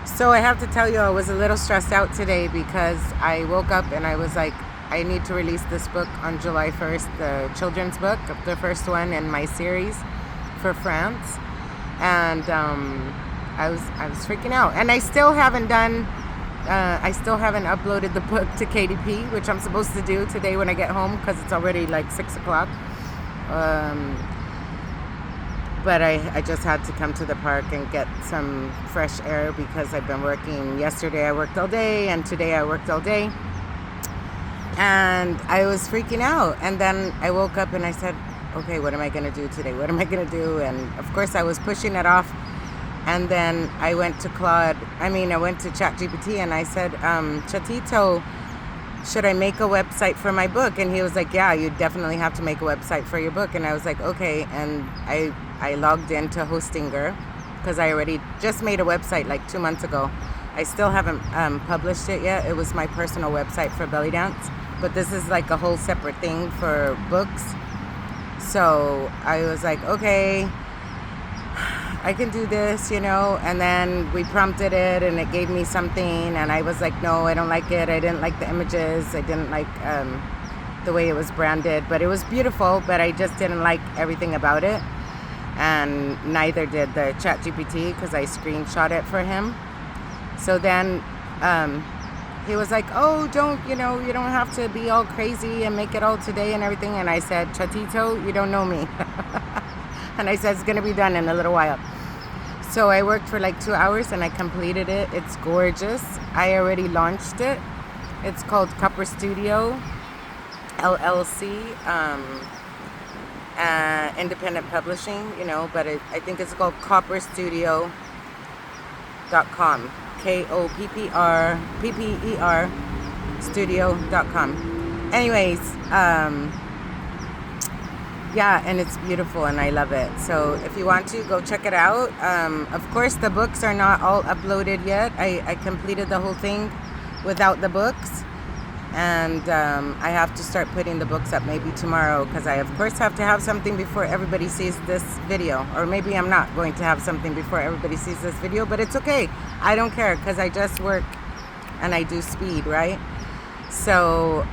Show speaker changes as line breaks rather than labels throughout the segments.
So I have to tell you, I was a little stressed out today because I woke up and I was like, I need to release this book on July 1st, the children's book, the first one in my series for France. And I was freaking out. And I still haven't uploaded the book to KDP, which I'm supposed to do today when I get home because it's already like 6 o'clock. Um, but I just had to come to the park and get some fresh air because I've been working. Yesterday I worked all day, and today I worked all day. And I was freaking out. And then I woke up and I said, okay, what am I going to do today? What am I going to do? And of course, I was pushing it off. And then I went to I went to ChatGPT and I said, Chatito, should I make a website for my book? And he was like, yeah, you definitely have to make a website for your book. And I was like, okay. And I logged into Hostinger because I already just made a website like 2 months ago. I still haven't published it yet. It was my personal website for belly dance, but this is like a whole separate thing for books. So I was like, okay, I can do this, and then we prompted it and it gave me something, and I was like, no, I don't like it. I didn't like the images. I didn't like the way it was branded, but it was beautiful, but I just didn't like everything about it. And neither did the ChatGPT because I screenshot it for him. So then he was like, oh, you don't have to be all crazy and make it all today and everything. And I said, Chatito, you don't know me. And I said, it's going to be done in a little while. So I worked for like 2 hours and I completed it. It's gorgeous. I already launched it. It's called Copper Studio, LLC, independent publishing, but I think it's called copperstudio.com. KOPPER studio.com. Anyways, yeah, and it's beautiful and I love it. So if you want to, go check it out. Of course, the books are not all uploaded yet. I completed the whole thing without the books. And I have to start putting the books up maybe tomorrow because I, of course, have to have something before everybody sees this video. Or maybe I'm not going to have something before everybody sees this video, but it's okay. I don't care because I just work and I do speed, right? So,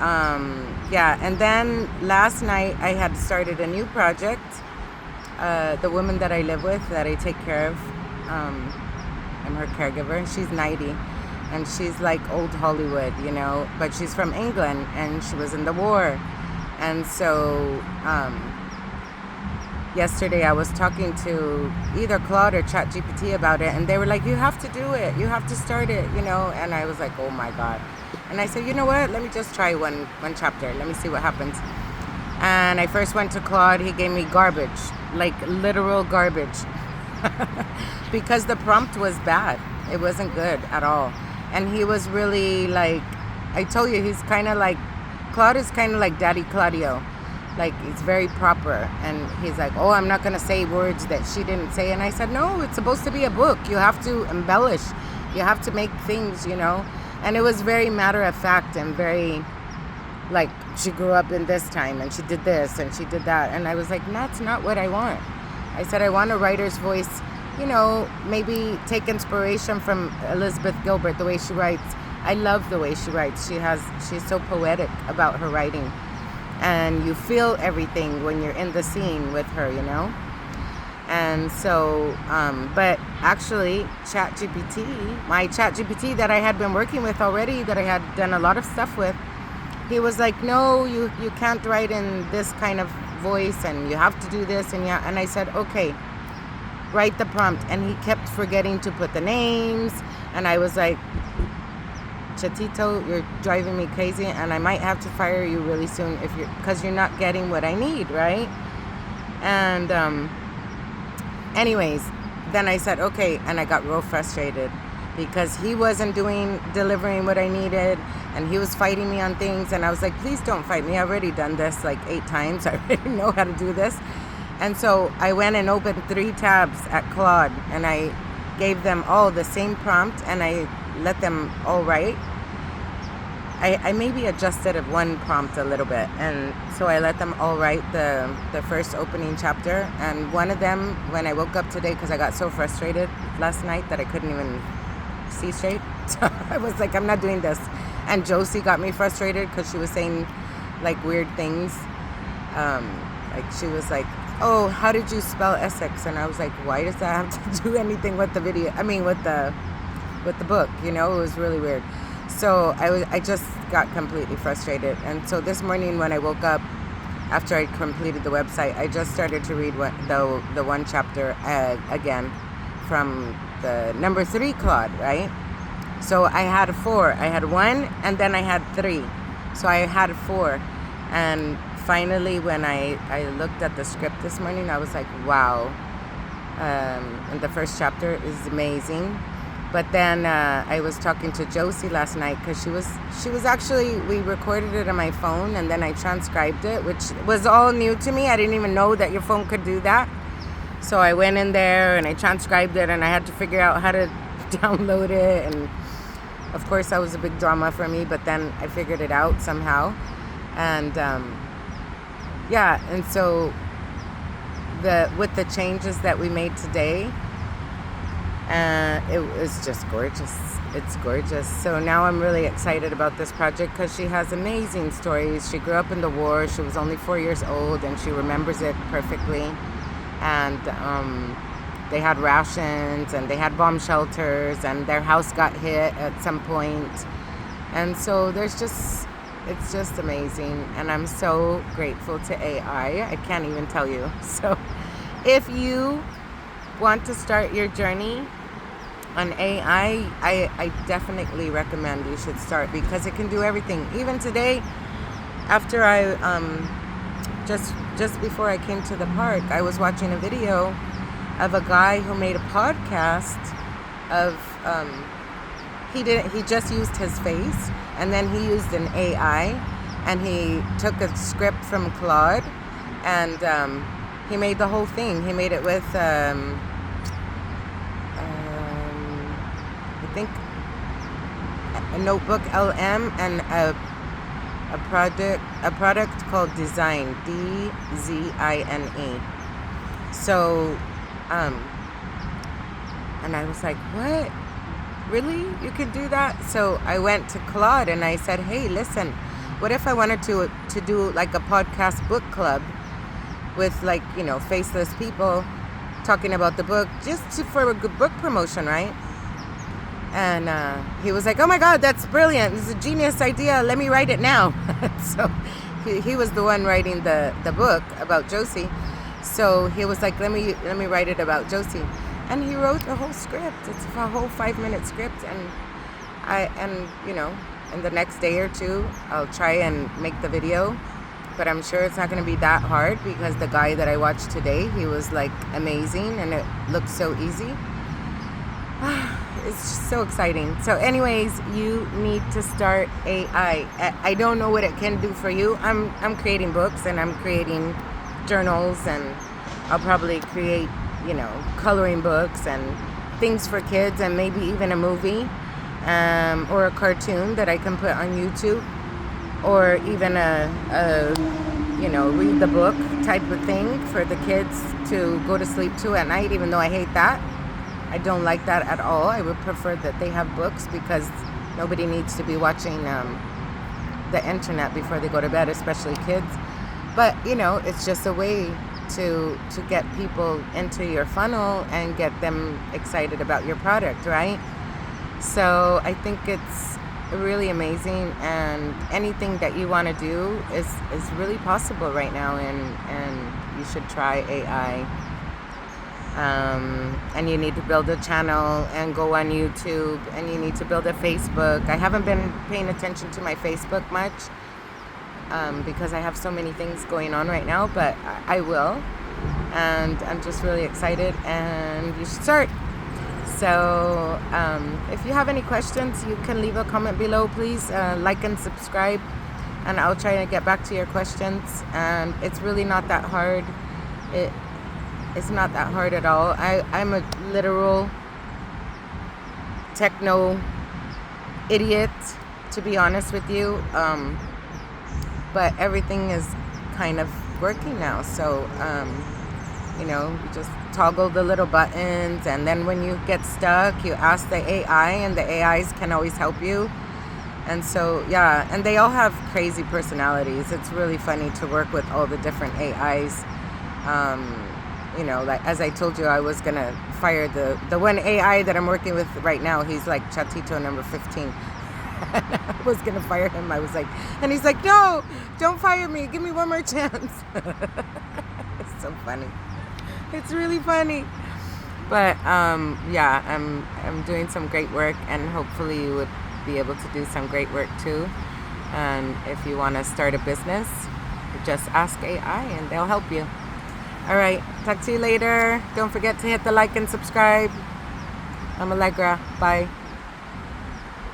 yeah. And then last night I had started a new project. The woman that I live with, that I take care of, I'm her caregiver. She's 90. And she's like old Hollywood, but she's from England and she was in the war. And so yesterday I was talking to either Claude or ChatGPT about it, and they were like, you have to do it. You have to start it, And I was like, oh my God. And I said, you know what? Let me just try one chapter. Let me see what happens. And I first went to Claude. He gave me garbage, like literal garbage, because the prompt was bad. It wasn't good at all. And he was really like, I told you, he's kind of like, Claude is kind of like Daddy Claudio. Like, he's very proper. And he's like, oh, I'm not going to say words that she didn't say. And I said, no, it's supposed to be a book. You have to embellish. You have to make things, And it was very matter of fact and very, like, she grew up in this time and she did this and she did that. And I was like, that's not what I want. I said, I want a writer's voice. Maybe take inspiration from Elizabeth Gilbert, the way she writes. I love the way she writes. She's so poetic about her writing. And you feel everything when you're in the scene with her, And so, but actually, ChatGPT, my ChatGPT that I had been working with already, that I had done a lot of stuff with, he was like, no, you can't write in this kind of voice and you have to do this. And I said, okay, write the prompt. And he kept forgetting to put the names, and I was like, Chatito, you're driving me crazy, and I might have to fire you really soon because you're not getting what I need, right? And anyways, then I said, okay, and I got real frustrated because he wasn't delivering what I needed, and he was fighting me on things, and I was like, please don't fight me. I've already done this like 8 times. I already know how to do this. And so I went and opened 3 tabs at Claude, and I gave them all the same prompt, and I let them all write. I maybe adjusted one prompt a little bit, and so I let them all write the first opening chapter. And one of them, when I woke up today, because I got so frustrated last night that I couldn't even see straight. So I was like, I'm not doing this. And Josie got me frustrated because she was saying like weird things. Like she was like, oh, how did you spell Essex? And I was like, why does that have to do anything with the video? I mean, with the book, you know, it was really weird. So I just got completely frustrated. And so this morning when I woke up, after I completed the website, I just started to read the one chapter again from the number 3 Claude, right? So I had 4. I had 1 and then I had 3. So I had 4. And finally, when I looked at the script this morning, I was like, wow. And the first chapter is amazing. But then I was talking to Josie last night because she was actually, we recorded it on my phone and then I transcribed it, which was all new to me. I didn't even know that your phone could do that. So I went in there and I transcribed it and I had to figure out how to download it. And of course that was a big drama for me, but then I figured it out somehow. And yeah, and so with the changes that we made today, it was just gorgeous. It's gorgeous. So now I'm really excited about this project because she has amazing stories. She grew up in the war. She was only 4 years old and she remembers it perfectly. And they had rations and they had bomb shelters and their house got hit at some point. And so it's just amazing. And I'm so grateful to AI. I can't even tell you. So if you want to start your journey on AI, I definitely recommend you should start because it can do everything. Even today, after I just before I came to the park, I was watching a video of a guy who made a podcast of he just used his face and then he used an AI and he took a script from Claude and he made the whole thing. He made it with I think a Notebook LM and a product called Dzine, Dzine. So and I was like, what? Really? You could do that? So I went to Claude and I said, hey, listen, what if I wanted to do like a podcast book club with like, you know, faceless people talking about the book for a good book promotion, right? And he was like, oh my God, that's brilliant. This is a genius idea. Let me write it now. So he was the one writing the book about Josie. So he was like, let me write it about Josie. And he wrote the whole script. It's a whole 5-minute script. And you know, in the next day or two, I'll try and make the video. But I'm sure it's not going to be that hard because the guy that I watched today, he was like amazing and it looked so easy. It's just so exciting. So anyways, you need to start AI. I don't know what it can do for you. I'm creating books and I'm creating journals and I'll probably create, you know, coloring books and things for kids and maybe even a movie or a cartoon that I can put on YouTube or even a you know, read the book type of thing for the kids to go to sleep to at night, even though I hate that. I don't like that at all. I would prefer that they have books because nobody needs to be watching the internet before they go to bed, especially kids. But, you know, it's just a way to get people into your funnel and get them excited about your product, right? So I think it's really amazing, and anything that you want to do is really possible right now, and you should try AI. And you need to build a channel and go on YouTube, and you need to build a Facebook. I haven't been paying attention to my Facebook much because I have so many things going on right now, but I will, and I'm just really excited, and you should start. So if you have any questions, you can leave a comment below, please. Like and subscribe, and I'll try to get back to your questions. And it's really not that hard. It's not that hard at all. I'm a literal techno idiot, to be honest with you. But everything is kind of working now. So You know, you just toggle the little buttons, and then when you get stuck, you ask the AI, and the AIs can always help you. And so, yeah, and they all have crazy personalities. It's really funny to work with all the different AIs. You know, like as I told you, I was gonna fire the one AI that I'm working with right now. He's like Chatito number 15. I was gonna fire him. I was like, and he's like, no, don't fire me. Give me one more chance. It's so funny. It's really funny. But yeah, I'm doing some great work, and hopefully you would be able to do some great work too. And if you want to start a business, just ask AI and they'll help you. All right, talk to you later. Don't forget to hit the like and subscribe. I'm Allegra. Bye.